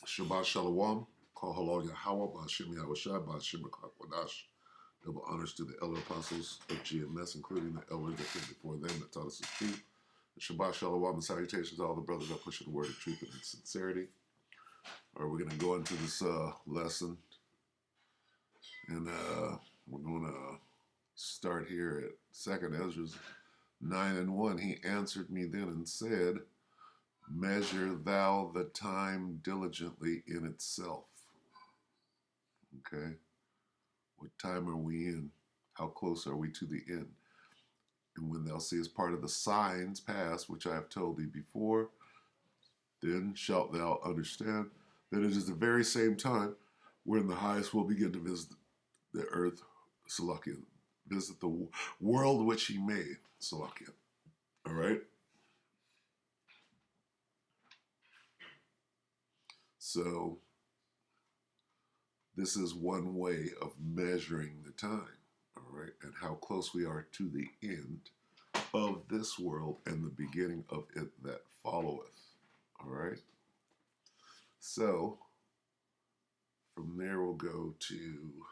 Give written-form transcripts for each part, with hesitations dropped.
Shabbat Shalom. Call Halal Yahweh, Ba'ashim Yahushai, Ba'ashim Wadash. Double honors to the elder apostles of GMS, including the elders that came before them that taught us the truth. And Shabbat Shalom and salutations to all the brothers that push the word of truth and in sincerity. All right, we're going to go into this lesson, and we're going to start here at 2nd Ezra 9:1. He answered me then and said, measure thou the time diligently in itself. Okay? What time are we in? How close are we to the end? And when thou seest part of the signs pass, which I have told thee before, then shalt thou understand that it is the very same time when the highest will begin to visit the earth, Salakia, visit the world which he made, Salakia. All right? So, this is one way of measuring the time, all right, and how close we are to the end of this world and the beginning of it that followeth, all right? So, from there we'll go to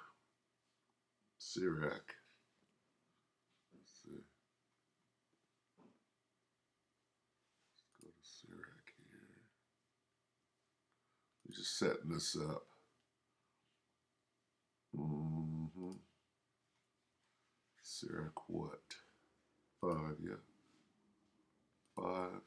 Sirach. Let's see. Let's go to Sirach here. We're just setting this up. Sirach what? 5, yeah. 5.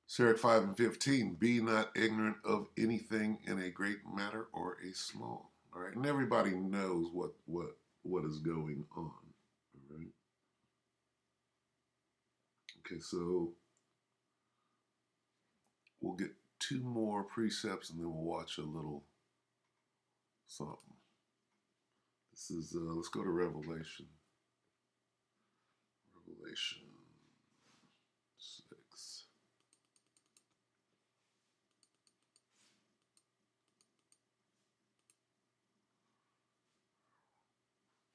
Sirach 5:15, be not ignorant of anything in a great matter or a small. All right, and everybody knows what is going on. All right. Okay, so we'll get 2 more precepts and then we'll watch a little something. This is let's go to Revelation. Revelation 6.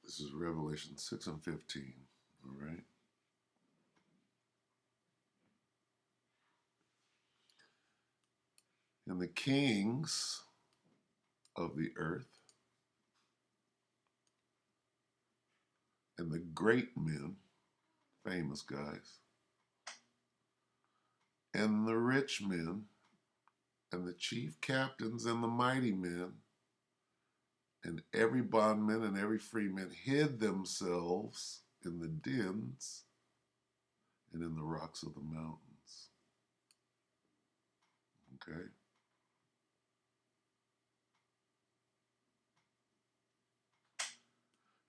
This is Revelation 6:15. All right. And the kings of the earth and the great men, famous guys, and the rich men, and the chief captains, and the mighty men, and every bondman and every freeman hid themselves in the dens and in the rocks of the mountains. Okay?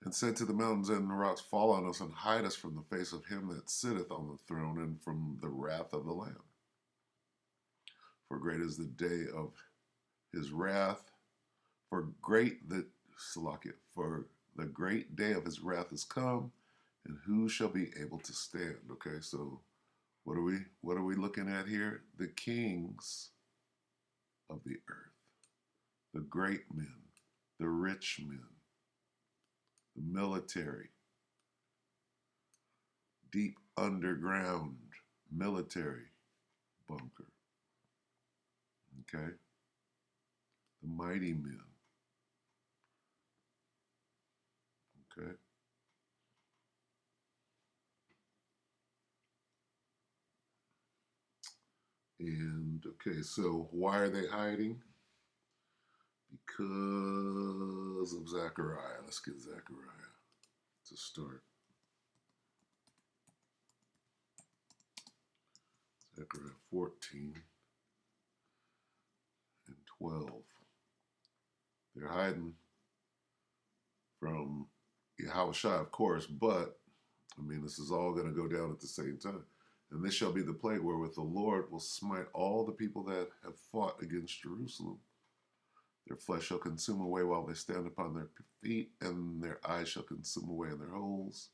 And said to the mountains and the rocks, fall on us and hide us from the face of him that sitteth on the throne and from the wrath of the Lamb. For great is the day of his wrath, for the great day of his wrath is come, and who shall be able to stand? Okay, so what are we looking at here? The kings of the earth, the great men, the rich men, the military, deep underground military bunker. Okay? The mighty men. Okay? And okay, so why are they hiding? Because of Zechariah. Let's get Zechariah to start. Zechariah 14 and 12. They're hiding from Yahushua, of course, but I mean, this is all going to go down at the same time. And this shall be the plague wherewith the Lord will smite all the people that have fought against Jerusalem. Their flesh shall consume away while they stand upon their feet, and their eyes shall consume away in their holes,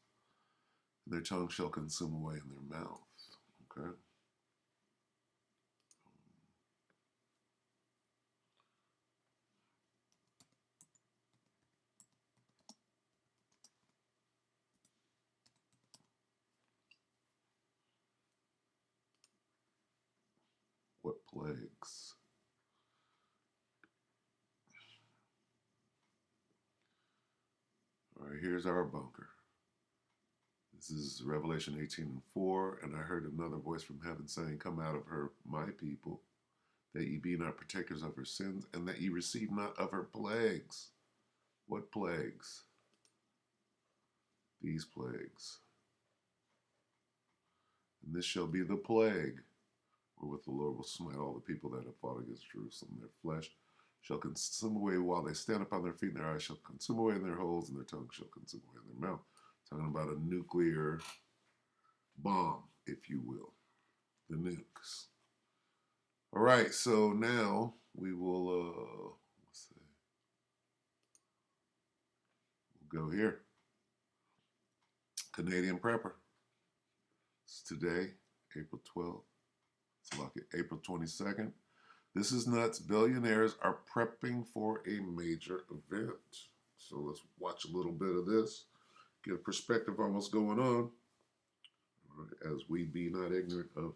and their tongue shall consume away in their mouth. Okay? What plagues? All right, here's our bunker. This is Revelation 18:4. And I heard another voice from heaven saying, Come out of her, my people, that ye be not partakers of her sins, and that ye receive not of her plagues. What plagues? These plagues. And this shall be the plague wherewith the Lord will smite all the people that have fought against Jerusalem. Their flesh shall consume away while they stand upon their feet, and their eyes shall consume away in their holes, and their tongue shall consume away in their mouth. Talking about a nuclear bomb, if you will. The nukes. All right, so now we will, let's see. We'll go here. Canadian Prepper. It's today, April 12th. It's lucky, April 22nd. This is nuts. Billionaires are prepping for a major event. So let's watch a little bit of this, get a perspective on what's going on, as we be not ignorant of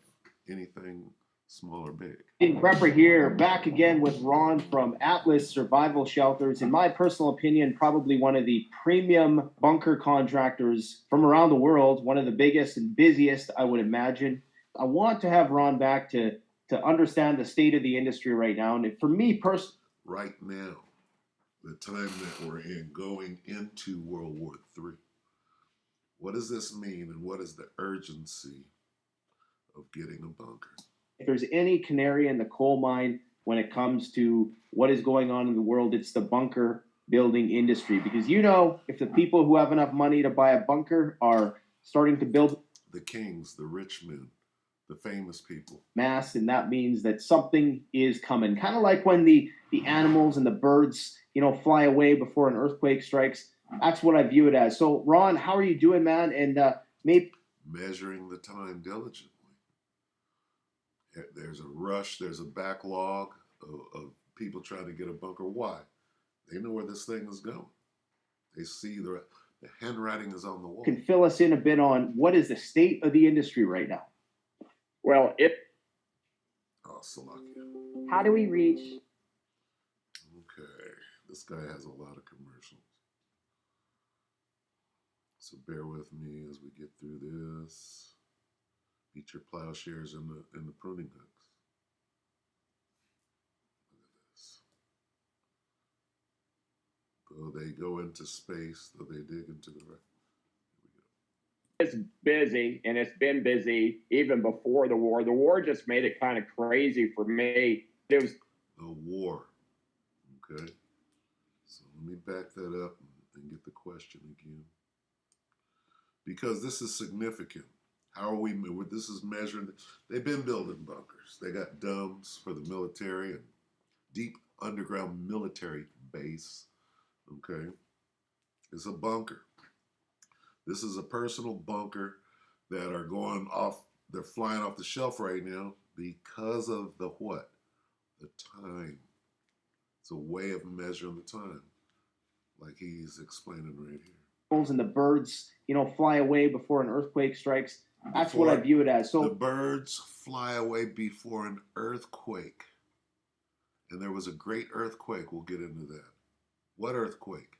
anything small or big. Prepper here, back again with Ron from Atlas Survival Shelters. In my personal opinion, probably one of the premium bunker contractors from around the world, one of the biggest and busiest, I would imagine. I want to have Ron back to understand the state of the industry right now. And for me personally, right now, the time that we're in, going into World War III, what does this mean, and what is the urgency of getting a bunker? If there's any canary in the coal mine when it comes to what is going on in the world, it's the bunker building industry. Because if the people who have enough money to buy a bunker are starting to build, the kings, the rich men, the famous people, mass, and that means that something is coming. Kind of like when the animals and the birds, fly away before an earthquake strikes. That's what I view it as. So, Ron, how are you doing, man? And maybe measuring the time diligently. There's a rush, there's a backlog of people trying to get a bunker. Why? They know where this thing is going. They see the handwriting is on the wall. Can fill us in a bit on what is the state of the industry right now? Well, Oh, Salakia. How do we reach? Okay, this guy has a lot of commercials. So bear with me as we get through this. Beat your plowshares in the pruning hooks. Look at this. Though they go into space, though they dig into the earth. it's busy, and it's been busy even before the war. The war just made it kind of crazy for me. It was the war. Okay. So let me back that up and get the question again. Because this is significant. How are we, this is measuring, they've been building bunkers. They got domes for the military and deep underground military base. Okay. It's a bunker. This is a personal bunker that are going off, they're flying off the shelf right now because of the what? The time. It's a way of measuring the time, like he's explaining right here. And the birds, fly away before an earthquake strikes. That's what I view it as. So the birds fly away before an earthquake. And there was a great earthquake. We'll get into that. What earthquake?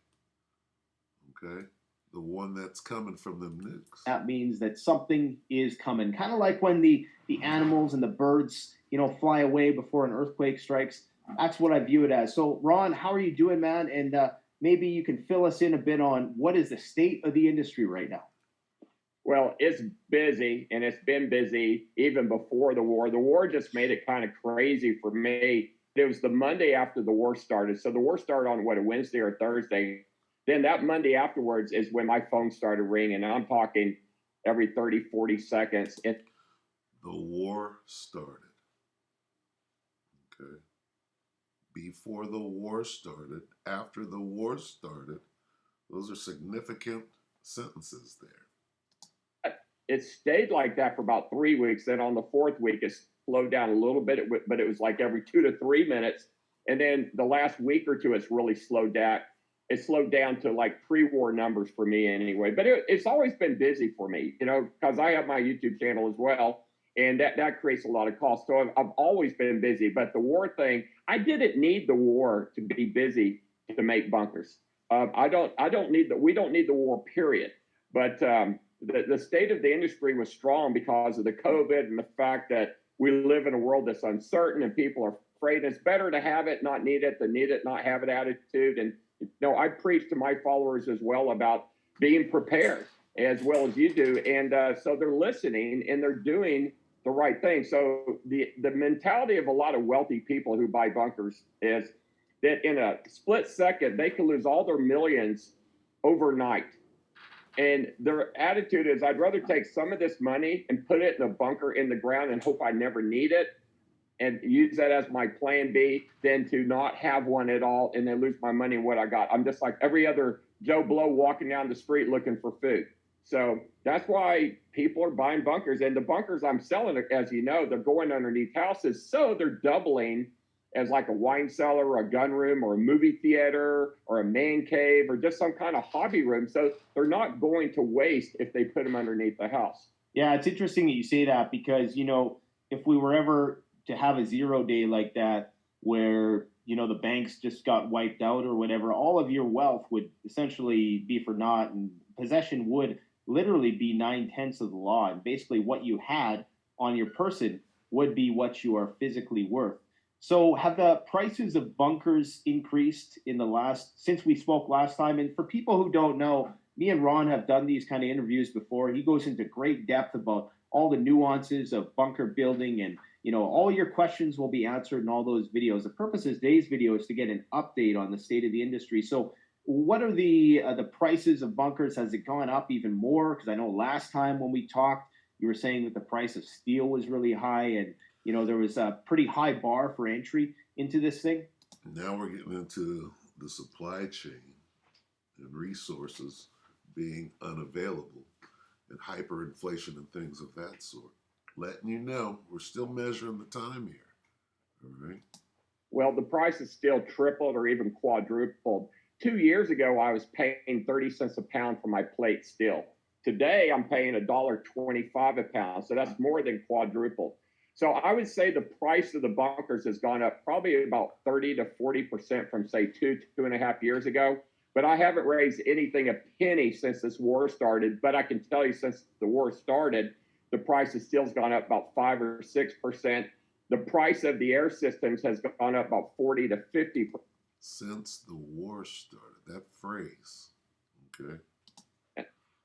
Okay. The one that's coming from them nukes. That means that something is coming. Kind of like when the animals and the birds, fly away before an earthquake strikes. That's what I view it as. So, Ron, how are you doing, man? And maybe you can fill us in a bit on what is the state of the industry right now. Well, it's busy, and it's been busy even before the war. The war just made it kind of crazy for me. It was the Monday after the war started. So the war started on, a Wednesday or Thursday. Then that Monday afterwards is when my phone started ringing. And I'm talking every 30, 40 seconds. The war started. Okay. Before the war started, after the war started, those are significant sentences there. It stayed like that for about 3 weeks. Then on the fourth week, it slowed down a little bit, but it was like every 2 to 3 minutes. And then the last week or two, it's really slowed down. It slowed down to like pre-war numbers for me anyway. But it's always been busy for me, because I have my YouTube channel as well. and that creates a lot of cost. So I've always been busy, but the war thing, I didn't need the war to be busy to make bunkers. I don't need we don't need the war, period. But the state of the industry was strong because of the COVID and the fact that we live in a world that's uncertain and people are afraid. It's better to have it, not need it, than need it, not have it attitude. And I preach to my followers as well about being prepared as well as you do. And so they're listening and they're doing the right thing. So the mentality of a lot of wealthy people who buy bunkers is that in a split second, they can lose all their millions overnight. And their attitude is, I'd rather take some of this money and put it in a bunker in the ground and hope I never need it and use that as my plan B than to not have one at all and then lose my money and what I got. I'm just like every other Joe Blow walking down the street looking for food. So that's why people are buying bunkers. And the bunkers I'm selling, as you know, they're going underneath houses. So they're doubling as like a wine cellar or a gun room or a movie theater or a man cave or just some kind of hobby room. So they're not going to waste if they put them underneath the house. Yeah, it's interesting that you say that because, if we were ever to have a 0 day like that where, the banks just got wiped out or whatever, all of your wealth would essentially be for naught and possession would literally be 9/10 of the law. And basically what you had on your person would be what you are physically worth. So have the prices of bunkers increased since we spoke last time? And for people who don't know, me and Ron have done these kind of interviews before. He goes into great depth about all the nuances of bunker building and, all your questions will be answered in all those videos. The purpose of today's video is to get an update on the state of the industry. So what are the prices of bunkers? Has it gone up even more? Because I know last time when we talked, you were saying that the price of steel was really high and there was a pretty high bar for entry into this thing. Now we're getting into the supply chain and resources being unavailable and hyperinflation and things of that sort. Letting you know, we're still measuring the time here. All right. Well, the price is still tripled or even quadrupled. 2 years ago, I was paying 30 cents a pound for my plate steel. Today, I'm paying $1.25 a pound. So that's more than quadrupled. So I would say the price of the bunkers has gone up probably about 30 to 40% from, say, 2.5 years ago. But I haven't raised anything a penny since this war started. But I can tell you, since the war started, the price of steel's gone up about 5 or 6%. The price of the air systems has gone up about 40 to 50%. Since the war started, that phrase, okay.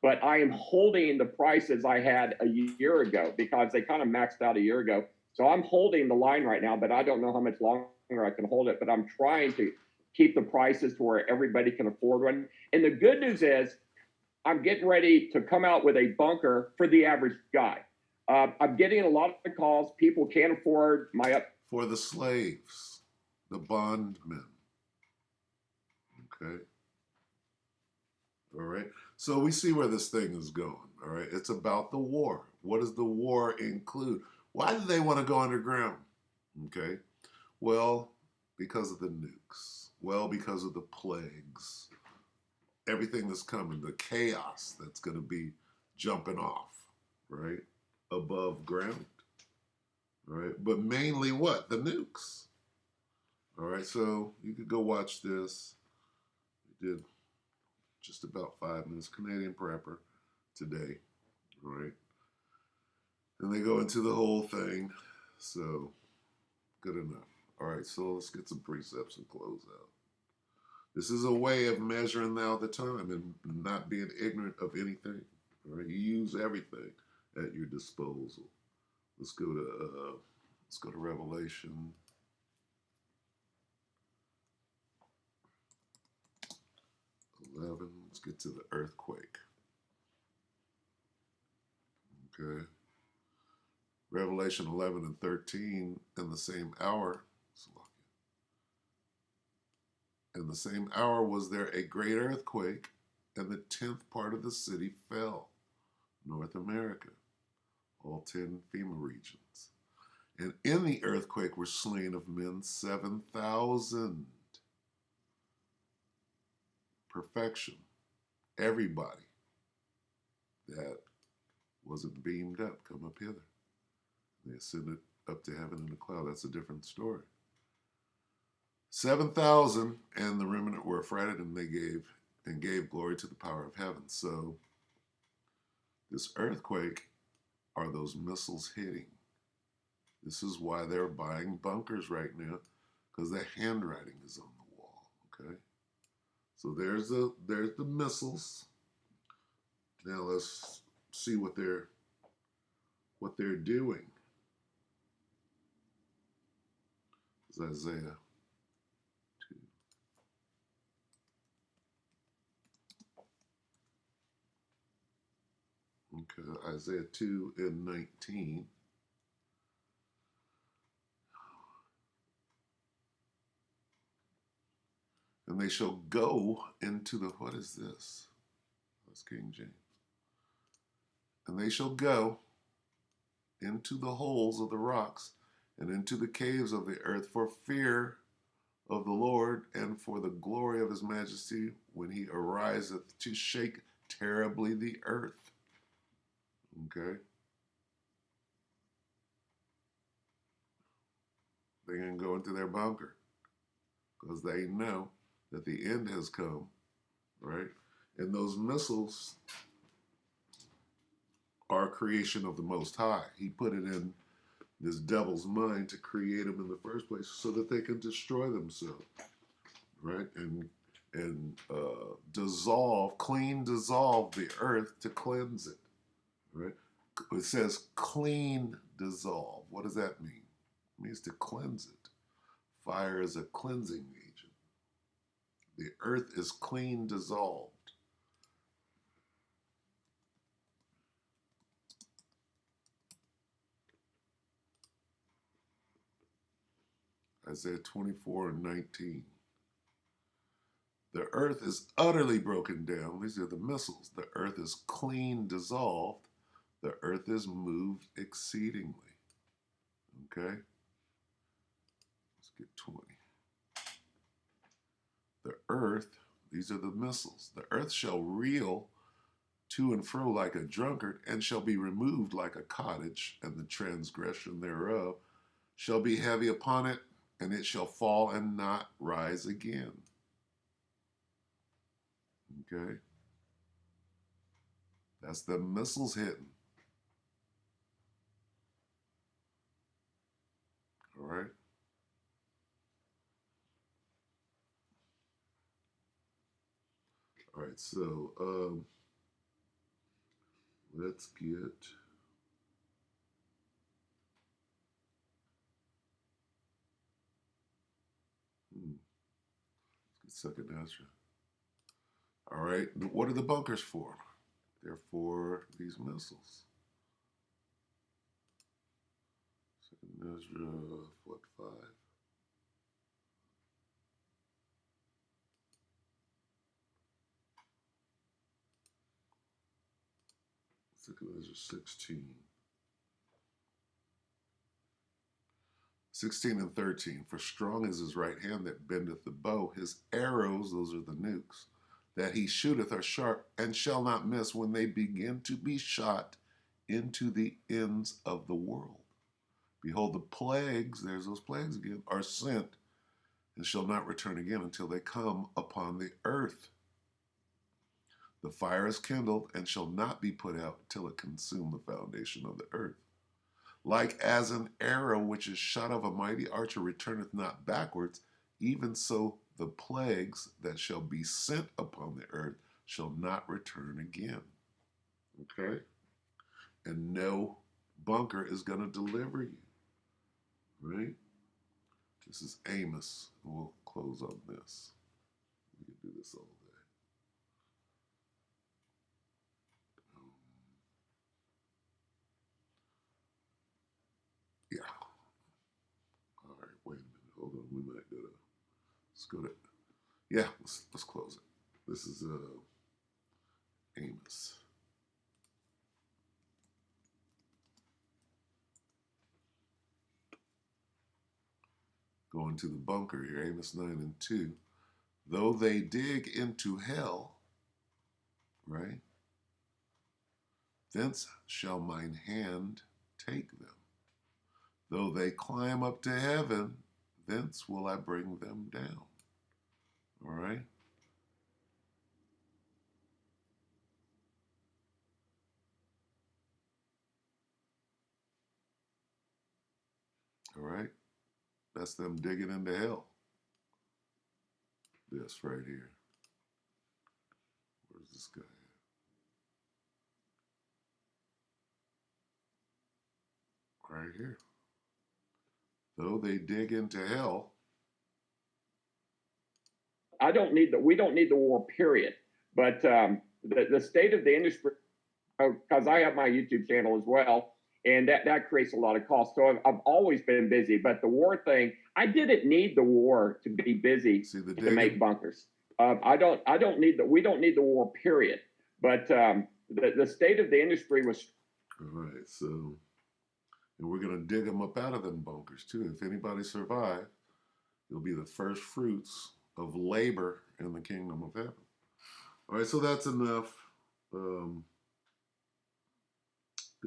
But I am holding the prices I had a year ago because they kind of maxed out a year ago. So I'm holding the line right now, but I don't know how much longer I can hold it. But I'm trying to keep the prices to where everybody can afford one. And the good news is I'm getting ready to come out with a bunker for the average guy. I'm getting a lot of calls. People can't afford for the slaves, the bondmen. Okay. All right. So we see where this thing is going. All right. It's about the war. What does the war include? Why do they want to go underground? Okay. Well, because of the nukes. Well, because of the plagues. Everything that's coming, the chaos that's going to be jumping off, right? Above ground. All right. But mainly what? The nukes. All right. So you could go watch this. We did just about 5 minutes. Canadian Prepper today, right? And they go into the whole thing. So, good enough. All right, so let's get some precepts and close out. This is a way of measuring now the time and not being ignorant of anything. All right, you use everything at your disposal. Let's go to Revelation. Let's get to the earthquake. Okay. Revelation 11 and 13, in the same hour was there a great earthquake, and the 10th part of the city fell. North America, all 10 FEMA regions. And in the earthquake were slain of men 7,000. Perfection. Everybody that wasn't beamed up, come up hither. They ascended up to heaven in a cloud. That's a different story. 7,000 and the remnant were affrighted, and they gave glory to the power of heaven. So this earthquake are those missiles hitting. This is why they're buying bunkers right now, because the handwriting is on the wall. Okay, so there's the missiles. Now let's see what they're doing. It's Isaiah 2. Okay, Isaiah 2 and 19. And they shall go into the, what is this? That's King James. And they shall go into the holes of the rocks and into the caves of the earth for fear of the Lord and for the glory of his majesty when he ariseth to shake terribly the earth. Okay? They're going to go into their bunker because they know that the end has come, right? And those missiles are a creation of the Most High. He put it in this devil's mind to create them in the first place so that they can destroy themselves, right? And dissolve the earth to cleanse it, right? It says clean dissolve. What does that mean? It means to cleanse it. Fire is a cleansing agent. The earth is clean dissolved. Isaiah 24 and 19. The earth is utterly broken down. These are the missiles. The earth is clean dissolved. The earth is moved exceedingly. Okay? Let's get 20. The earth, these are the missiles. The earth shall reel to and fro like a drunkard, and shall be removed like a cottage, and the transgression thereof shall be heavy upon it, and it shall fall and not rise again. Okay? That's the missiles hitting. All right? All right, so let's get Second Ezra. All right, what are the bunkers for? They're for these missiles. Second Ezra, what, 5? Second Ezra 16. 16 and 13. For strong is his right hand that bendeth the bow. His arrows, those are the nukes, that he shooteth are sharp and shall not miss when they begin to be shot into the ends of the world. Behold, the plagues, there's those plagues again, are sent and shall not return again until they come upon the earth. The fire is kindled and shall not be put out till it consume the foundation of the earth. Like as an arrow which is shot of a mighty archer returneth not backwards, even so the plagues that shall be sent upon the earth shall not return again. Okay? And no bunker is going to deliver you. Right? This is Amos. We'll close on this. We can do this all day. Yeah. All right. Wait a minute. Hold on. We might go to. Let's go to. Yeah. Let's close it. This is Amos. Going to the bunker here. Amos 9 and 2. Though they dig into hell, right? Thence shall mine hand take them. Though they climb up to heaven, thence will I bring them down. All right? All right? That's them digging into hell. This right here. Where's this guy at? Right here. Though they dig into hell. We don't need the war, period. But the state of the industry, because I have my YouTube channel as well, and that creates a lot of cost. So I've always been busy. But the war thing, I didn't need the war to be busy to make bunkers. We don't need the war, period. But the state of the industry was. All right, so, and we're going to dig them up out of them bunkers too. If anybody survives, it'll be the first fruits of labor in the kingdom of heaven. All right, so that's enough. Good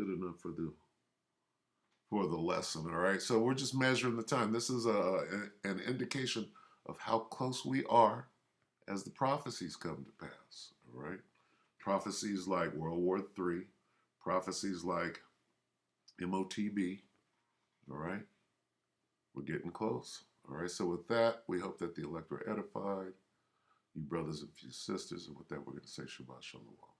enough for the lesson. All right, so we're just measuring the time. This is an indication of how close we are as the prophecies come to pass. All right, prophecies like World War III, prophecies like MOTB. All right, we're getting close. All right, so with that, we hope that the elect were edified, you brothers and you sisters, and with that, we're going to say Shabbat Shalom.